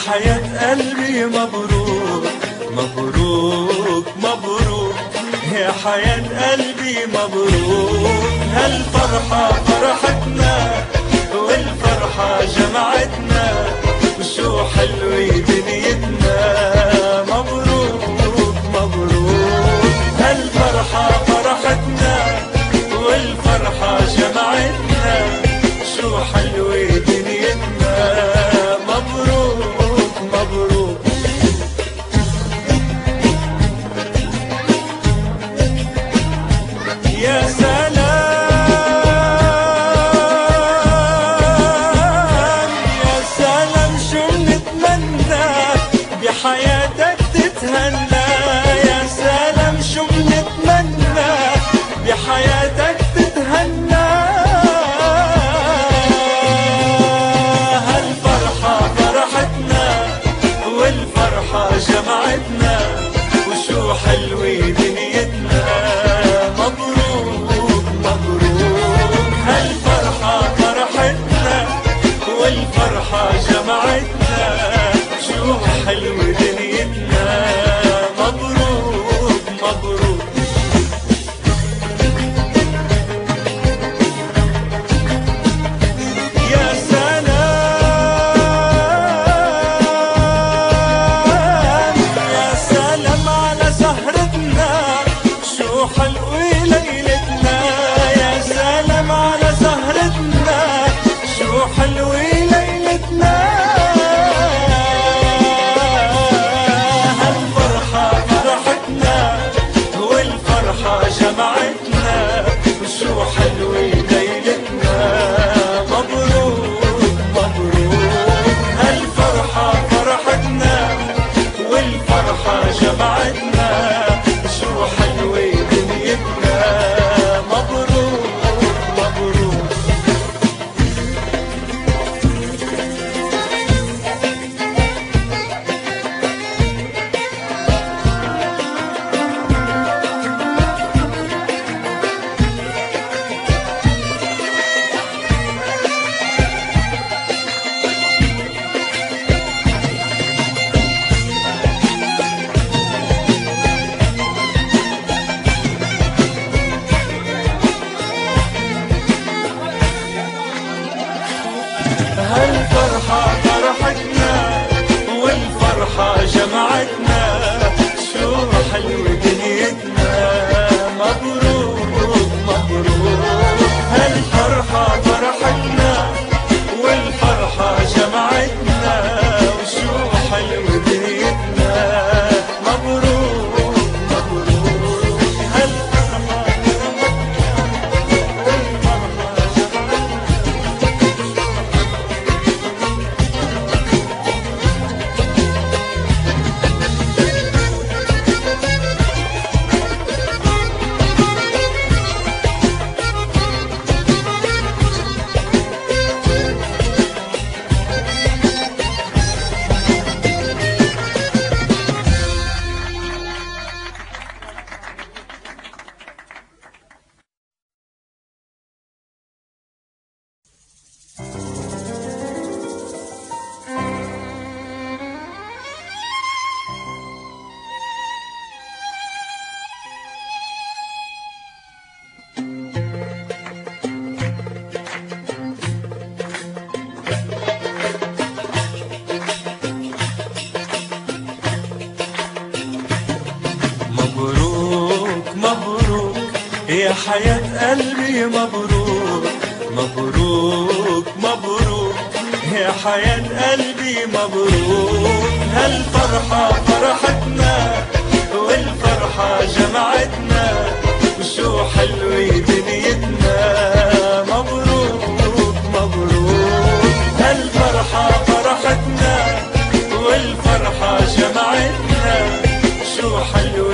حياة قلبي مبروك مبروك مبروك، يا حياة قلبي مبروك. هالفرحة فرحتنا والفرحة جمعتنا، وشو حلوة دنيتنا. مبروك مبروك، هالفرحة فرحتنا والفرحة جمعتنا، شو حلوة دنيتنا. مبروك مبروك. يا سلام يا سلام، شو بنتمنى بحياتك تتهنى. يا سلام شو بنتمنى بحياتك تتهنى. هالفرحة فرحتنا والفرحة جمعتنا، وشو حلوة دنيتنا. مبروك مبروك، هالفرحة فرحتنا والفرحة جمعتنا، شو حلوة دنيتنا. مبروك مبروك. يا سلام يا سلام على سهرتنا، شو حلوة ليلتنا. يا سلام على سهرتنا، شو حلوة ليلتنا. هالفرحة فرحتنا والفرحة جمعتنا، وشو حلوة ليلتنا. مبروك مبروك، هالفرحة فرحتنا والفرحة جمعتنا، شو حلوة دنيتنا. مبروك مبروك. هالفرحة فرحتنا والفرحة جمعتنا، شو حلوة دنيتنا. مبروك مبروك، هالفرحة فرحتنا والفرحة جمعتنا، وشو حلوة دنيتنا. مبروك مبروك، هالفرحة مبروك مبروك، يا حياة قلبي مبروك مبروك مبروك، يا حياة قلبي مبروك. هالفرحة فرحتنا والفرحة جمعتنا، وشو حلوة دنيتنا. مبروك مبروك، هالفرحة فرحتنا والفرحة جمعتنا، شو حلوة